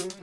왔을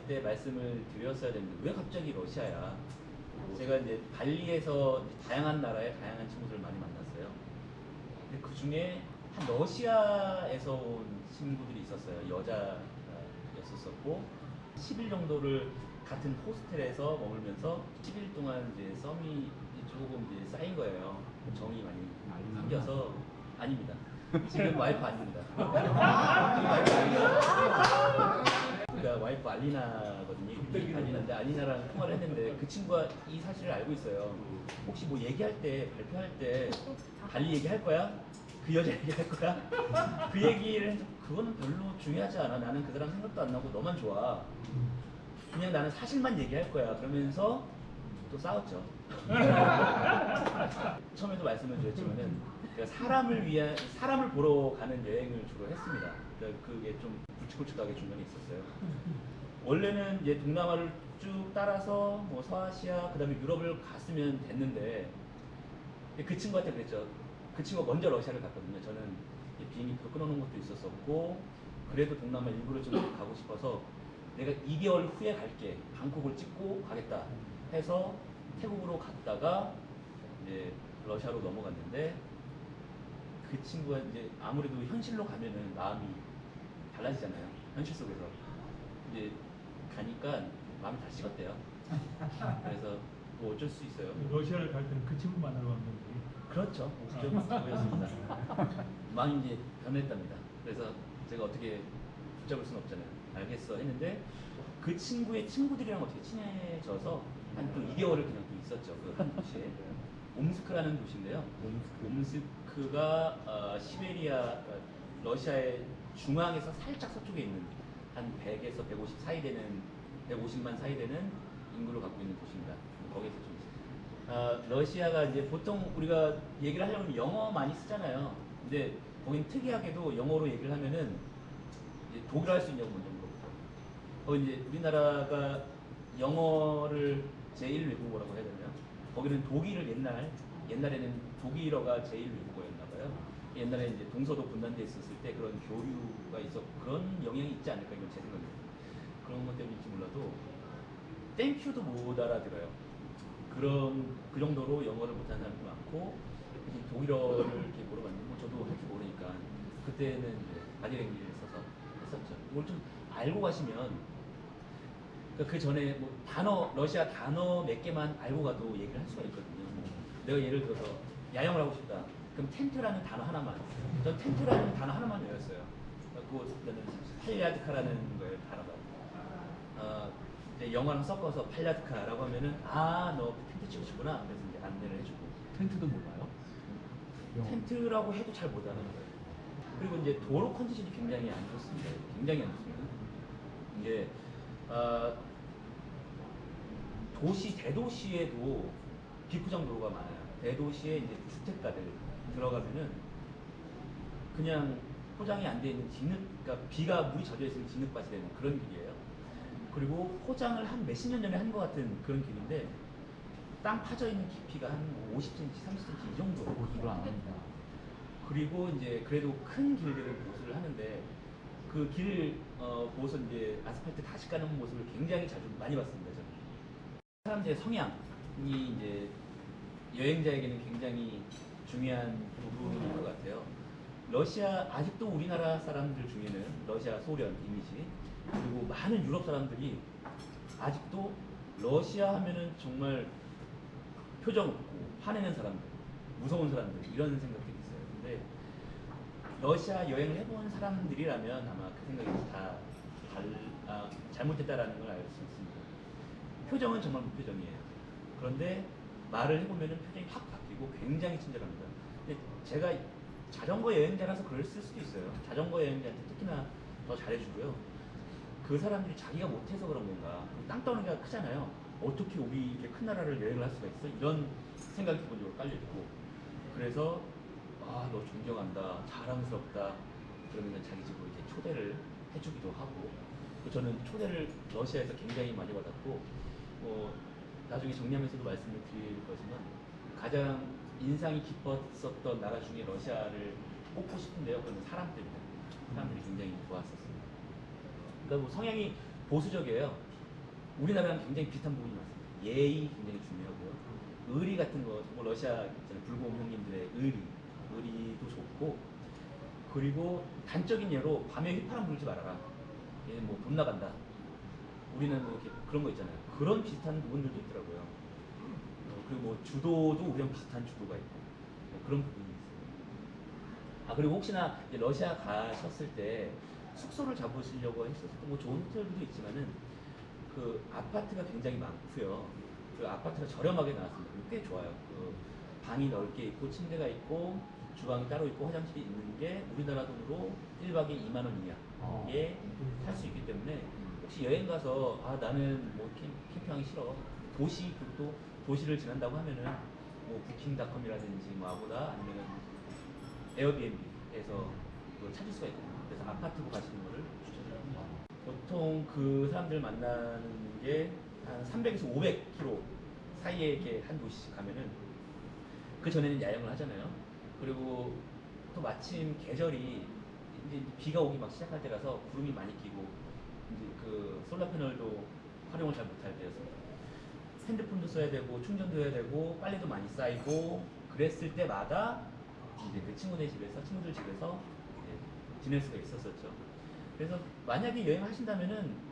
때 말씀을 드렸어야 되는데 왜 갑자기 러시아야? 제가 이제 발리에서 다양한 나라의 다양한 친구들을 많이 만났어요. 근데 그 중에 한 러시아에서 온 친구들이 있었어요. 여자였었고 10일 정도를 같은 호스텔에서 머물면서 10일 동안 이제 썸이 조금 이제 쌓인 거예요. 정이 많이 생겨서 아닙니다. 지금 와이프 아닙니다. 그러니까 와이프 알리나거든요. 알리나인데 알리나랑 통화를 했는데 그 친구가 이 사실을 알고 있어요. 혹시 뭐 얘기할 때 발표할 때 발리 얘기할 거야? 그 여자 얘기할 거야? 그 얘기를 해서 그거는 별로 중요하지 않아. 나는 그 사람 생각도 안 나고 너만 좋아. 그냥 나는 사실만 얘기할 거야. 그러면서 또 싸웠죠. 처음에도 말씀을 드렸지만은 제가 사람을 보러 가는 여행을 주로 했습니다. 그러니까 그게 좀 굵직굵직하게 중간에 있었어요. 원래는 이제 동남아를 쭉 따라서 뭐 서아시아 그다음에 유럽을 갔으면 됐는데 그 친구한테 그랬죠. 그 친구가 먼저 러시아를 갔거든요. 저는 비행기표 끊어놓은 것도 있었었고 그래도 동남아 일부러 좀 가고 싶어서 내가 2개월 후에 갈게. 방콕을 찍고 가겠다 해서 태국으로 갔다가 이제 러시아로 넘어갔는데 그 친구가 이제 아무래도 현실로 가면은 마음이 달라지잖아요. 현실 속에서 이제 가니까 마음이 다 식었대요. 그래서 뭐 어쩔 수 있어요. 러시아를 갈 때는 그 친구 만나러 간 건데. 그렇죠. 좀 보였습니다. 마음이 이제 변했답니다. 그래서 제가 어떻게 붙잡을 수는 없잖아요. 알겠어 했는데 그 친구의 친구들이랑 어떻게 친해져서 한 또 2개월을 그냥 또 있었죠. 그 한 도시에. 옴스크라는 도시인데요. 옴스크가 시베리아, 러시아의 중앙에서 살짝 서쪽에 있는 한 100에서 150 사이 되는 150만 사이 되는 인구를 갖고 있는 도시입니다. 거기서 좀 러시아가 이제 보통 우리가 얘기를 하려면 영어 많이 쓰잖아요. 근데 거긴 특이하게도 영어로 얘기를 하면은 이제 독일어 할 수 있냐고 먼저 물어보고. 거기 이제 우리나라가 영어를 제1 외국어라고 해야 되나요? 거기는 독일을 옛날에는 독일어가 제1 외국어였나 봐요. 옛날에 이제 동서도 분단돼 있었을 때 그런 교류가 있어 그런 영향이 있지 않을까 이건 제 생각입니다. 그런 것 때문인지 몰라도 땡큐도 못 알아들어요. 그 정도로 영어를 못하는 사람도 많고 독일어를 이렇게 물어봤는데 뭐 저도 할 줄 모르니까 그때는 이제 바디랭귀지를 써서 했었죠. 이걸 좀 알고 가시면 그 전에 뭐 러시아 단어 몇 개만 알고 가도 얘기를 할 수가 있거든요. 내가 예를 들어서 야영을 하고 싶다. 그럼 텐트라는 단어 하나만. 전 텐트라는 단어 하나만 외웠어요. 그거는 팔야드카라는 거예요, 단어가. 이제 영어랑 섞어서 팔야드카라고 하면은 너 텐트 치고 싶구나. 그래서 이제 안내를 해주고. 텐트도 몰라요? 텐트라고 해도 잘 못 알아는 거예요. 그리고 이제 도로 컨디션이 굉장히 안 좋습니다. 굉장히 안 좋습니다. 이게 대도시에도 비포장 도로가 많아요. 대도시에 이제 주택가들 들어가면은 그냥 포장이 안 돼 있는 그러니까 비가 물이 젖어 있으면 진흙밭이 되는 그런 길이에요. 그리고 포장을 한 몇십 년 전에 한 것 같은 그런 길인데 땅 파져 있는 깊이가 한 50cm, 30cm 이 정도. 보수를 안 합니다. 그리고 이제 그래도 큰 길들은 보수를 하는데 그 길 보고서 이제 아스팔트 다시 까는 모습을 굉장히 자주 많이 봤습니다. 저는. 사람들의 성향이 이제 여행자에게는 굉장히 중요한 부분인 것 같아요. 러시아 아직도 우리나라 사람들 중에는 러시아 소련 이미지 그리고 많은 유럽 사람들이 아직도 러시아 하면은 정말 표정 없고 화내는 사람들, 무서운 사람들 이런 생각들이 있어요. 근데 러시아 여행을 해본 사람들이라면 아마 그 생각이 다 잘못됐다라는 걸 알 수 있습니다. 표정은 정말 무표정이에요. 그런데 말을 해보면 표정이 확 바뀌고 굉장히 친절합니다. 근데 제가 자전거 여행자라서 그럴 수도 있어요. 자전거 여행자한테 특히나 더 잘해주고요. 그 사람들이 자기가 못해서 그런 건가. 땅덩어리가 크잖아요. 어떻게 우리 이렇게 큰 나라를 여행을 할 수가 있어? 이런 생각이 기본적으로 깔려있고. 그래서 너 존경한다, 자랑스럽다. 그러면 자기 집으로 이렇게 초대를 해주기도 하고. 저는 초대를 러시아에서 굉장히 많이 받았고 나중에 정리하면서도 말씀을 드릴 거지만 가장 인상이 깊었었던 나라 중에 러시아를 꼽고 싶은데요. 그건 사람 때문에 사람들이 굉장히 좋았었습니다. 그러니까 뭐 성향이 보수적이에요. 우리나라랑 굉장히 비슷한 부분이 많습니다. 예의 굉장히 중요하고요. 의리 같은 거, 뭐 러시아 있잖아요. 불곰 형님들의 의리도 좋고, 그리고 단적인 예로 밤에 휘파람 불지 말아라. 얘는 뭐 돈 나간다. 우리는 뭐 이렇게 그런 거 있잖아요. 그런 비슷한 부분들도 있더라고요. 그리고 뭐 주도도 우리랑 비슷한 주도가 있고 그런 부분이 있어요. 아 그리고 혹시나 이제 러시아 가셨을 때 숙소를 잡으시려고 했었을 때 뭐 좋은 호텔들도 있지만은 그 아파트가 굉장히 많고요. 그 아파트가 저렴하게 나왔습니다. 꽤 좋아요. 그 방이 넓게 있고 침대가 있고 주방이 따로 있고 화장실이 있는 게 우리나라 돈으로 1박에 2만 원 이하에 살 수 있기 때문에 혹시 여행 가서 아 나는 뭐 캠핑하기 싫어 도시 그리고 또 도시를 지난다고 하면은 뭐 부킹닷컴이라든지 뭐 아고다 아니면은 에어비앤비에서 그걸 찾을 수가 있거든요. 그래서 아파트로 가시는 거를 추천드립니다. 보통 그 사람들 만나는 게 한 300에서 500km 사이에 이렇게 한 도시씩 가면은 그 전에는 야영을 하잖아요. 그리고 또 마침 계절이 이제 비가 오기 막 시작할 때라서 구름이 많이 끼고 이제 그 솔라 패널도 활용을 잘 못할 때였습니다. 핸드폰도 써야 되고 충전도 해야 되고 빨래도 많이 쌓이고 그랬을 때마다 이제 그 친구들 집에서 이제 지낼 수가 있었었죠. 그래서 만약에 여행하신다면은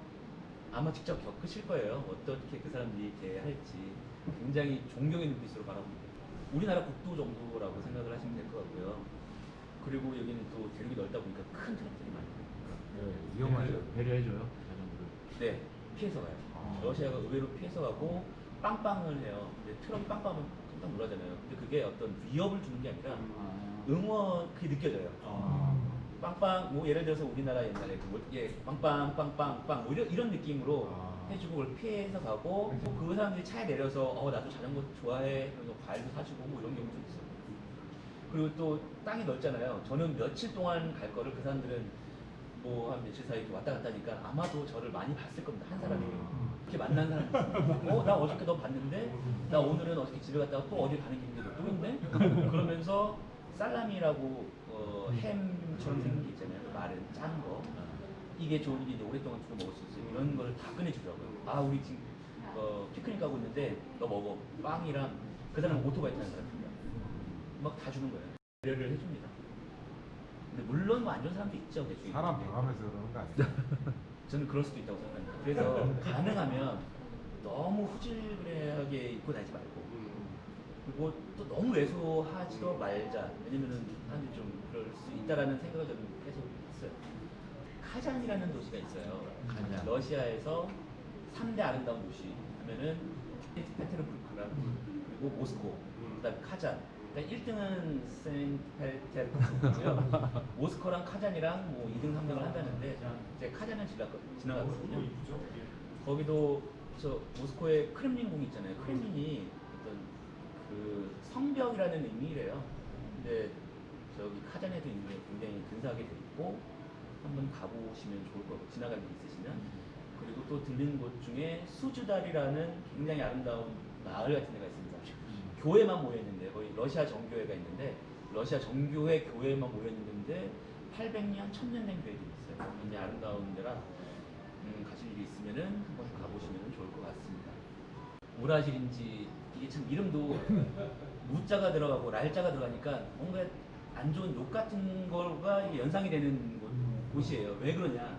아마 직접 겪으실 거예요. 어떻게 그 사람들이 대할지 굉장히 존경의 눈빛으로 바라봅니다. 우리나라 국도 정도라고 생각을 하시면 될 것 같고요. 그리고 여기는 또 대륙이 넓다 보니까 큰 트럭들이 많이 가요. 위험하죠. 배려해줘요 자전거를. 네, 피해서 가요. 아. 러시아가 의외로 피해서 가고 빵빵을 해요. 근데 트럭 빵빵은 깜짝 놀라잖아요. 근데 그게 어떤 위협을 주는 게 아니라 응원 그게 느껴져요. 빵빵 뭐 예를 들어서 우리나라 옛날에 빵빵 빵빵빵 뭐 이런 느낌으로 해주고 그걸 피해서 가고 그 사람들이 차에 내려서 나도 자전거 좋아해 그래서 과일도 사주고 뭐 이런 경우도 있어요. 그리고 또 땅이 넓잖아요. 저는 며칠 동안 갈 거를 그 사람들은 뭐 한 며칠 사이 이렇게 왔다 갔다 하니까 아마도 저를 많이 봤을 겁니다. 한 사람이 이렇게 만난 사람이 있어요. 나 어저께 너 봤는데 나 오늘은 어저께 집에 갔다가 또 어디 가는 길인데 너 또 있네? 그러면서 살라미라고 햄처럼 생긴 게 있잖아요. 마른 짠 거. 이게 좋은 게 이제 오랫동안 두고 먹을 수 있어요. 이런 걸 다 꺼내주더라고요. 아 우리 지금 피크닉 가고 있는데 너 먹어. 빵이랑 그 사람은 오토바이 타는 사람입니다. 막 다 주는 거예요. 배려를 해줍니다. 근데 물론 뭐 안 좋은 사람도 있죠. 내 주위에. 사람 봐가면서 그러는 거 아니에요? 저는 그럴 수도 있다고 생각합니다. 그래서 가능하면 너무 후질그레하게 입고 다니지 말고 그리고 또 너무 왜소하지도 말자. 왜냐면은 사람들이 좀 그럴 수 있다라는 생각을 저는 계속 했어요. 카잔이라는 도시가 있어요. 카잔. 러시아에서 3대 아름다운 도시 하면은 페테르부르크랑 그리고 모스코, 그다음 카잔. 그러니까 1등은 세인트페테르부르크고요. 모스코랑 카잔이랑 뭐 2등, 3등을 한다는데 이제 카잔을 지나갔거든요. 거기도 저 모스코에 크렘린 궁 있잖아요. 크렘린이 어떤 그 성벽이라는 의미래요. 근데 저기 카잔에도 있는 게 굉장히 근사하게 돼 있고 한번 가보시면 좋을 거고 지나갈 일 있으시면 그리고 또 들리는 곳 중에 수주달이라는 굉장히 아름다운 마을 같은 데가 있습니다. 교회만 모여 있는데 거의 러시아 정교회가 있는데 러시아 정교회 교회만 모여 있는데 800년, 1000년 된 교회들이 있어요. 굉장히 아름다운 데라 가실 일이 있으면은 한번 가보시면 좋을 것 같습니다. 우라질인지 이게 참 이름도 무자가 들어가고 랄자가 들어가니까 뭔가 안 좋은 욕 같은 거가 연상이 되는 곳이에요. 왜 그러냐?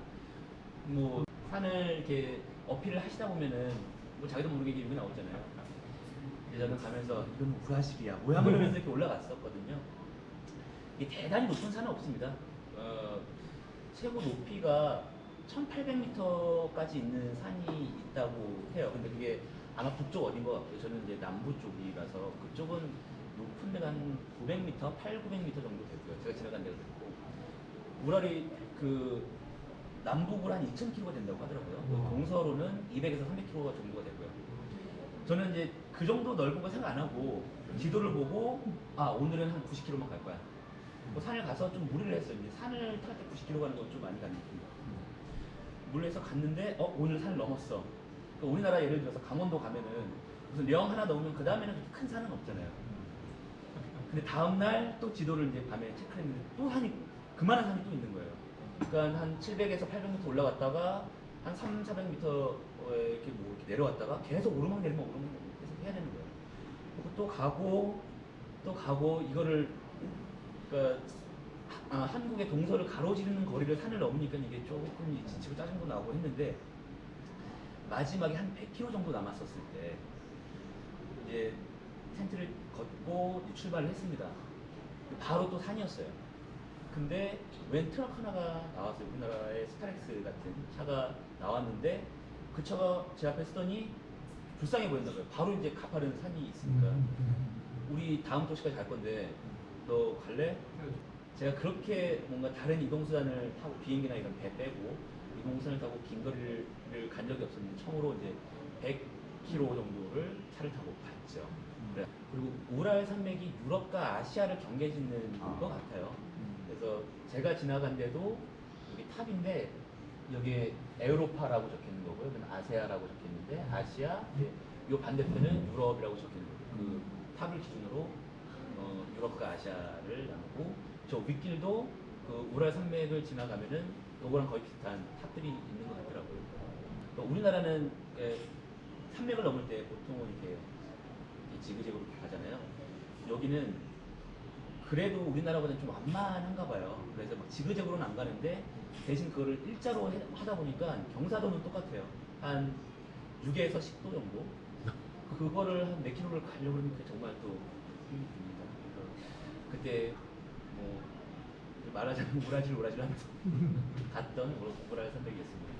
뭐 산을 이렇게 어필을 하시다 보면은 뭐 자기도 모르게 이름이 나오잖아요. 근데 저는 가면서 이건 우라질이야 뭐야 그러면서 이렇게 올라갔었거든요. 이게 대단히 높은 산은 없습니다. 최고 높이가 1800m까지 있는 산이 있다고 해요. 근데 그게 아마 북쪽 어딘 것 같고요. 저는 이제 남부 쪽이라서 그쪽은 높은 데가 한 900m, 800~900m 정도 되고요. 제가 지나간 데가 됐고 우랄이 그 남북으로 한 2000km가 된다고 하더라고요. 동서로는 200에서 300km 정도가 되고요. 저는 이제 그 정도 넓은 거 생각 안 하고 지도를 보고 오늘은 한 90km만 갈 거야. 뭐 산을 가서 좀 무리를 했어요. 이제 산을 탈 때 90km 가는 건 좀 많이 가는 느낌이에요. 무리해서 갔는데 오늘 산을 넘었어. 그러니까 우리나라 예를 들어서 강원도 가면은 무슨 령 하나 넘으면 그 다음에는 그렇게 큰 산은 없잖아요. 근데 다음날 또 지도를 이제 밤에 체크했는데 또 산이 그만한 산이 또 있는 거예요. 그러니까 한 700에서 800m 올라갔다가 한 3, 400m 이렇게 뭐 이렇게 내려왔다가 계속 오르막 내리막 계속 해야 되는 거예요. 그리고 또 가고 이거를 그러니까 한국의 동서를 가로지르는 거리를 산을 넘으니까 이게 조금 지치고 짜증도 나고 했는데 마지막에 한 100km 정도 남았었을 때 이제 텐트를 걷고 이제 출발을 했습니다. 바로 또 산이었어요. 근데 웬 트럭 하나가 나왔어요. 우리나라의 스타렉스 같은 차가 나왔는데 그 차가 제 앞에 서더니 불쌍해 보였나 봐요. 바로 이제 가파른 산이 있으니까 우리 다음 도시까지 갈 건데 너 갈래? 제가 그렇게 뭔가 다른 이동수단을 타고 비행기나 이런 배 빼고 이동수단을 타고 긴 거리를 간 적이 없었는데 처음으로 이제 100km 정도를 차를 타고 갔죠. 그리고 우랄 산맥이 유럽과 아시아를 경계짓는 것 같아요. 그래서 제가 지나간 데도 여기 탑인데 여기에 에우로파라고 적혀있는 거고요. 여기는 아세아라고 적혀있는데 아시아, 이 반대편은 유럽이라고 적혀있는 거예요. 그 탑을 기준으로 유럽과 아시아를 나누고 저 윗길도 그 우랄 산맥을 지나가면은 요거랑 거의 비슷한 탑들이 있는 것 같더라고요. 그러니까 우리나라는 산맥을 넘을 때 보통은 이렇게 지그재그로 가잖아요. 여기는 그래도 우리나라보다는 좀 완만한가 봐요. 그래서 막 지그재그로는 안 가는데 대신 그거를 일자로 하다 보니까 경사도는 똑같아요. 한 6에서 10도 정도. 그거를 한 몇 킬로를 가려고 그러니까 정말 또 힘이 듭니다. 그래서 그때 뭐 말하자면 우라질 하면서 갔던 우랄 산맥이었습니다.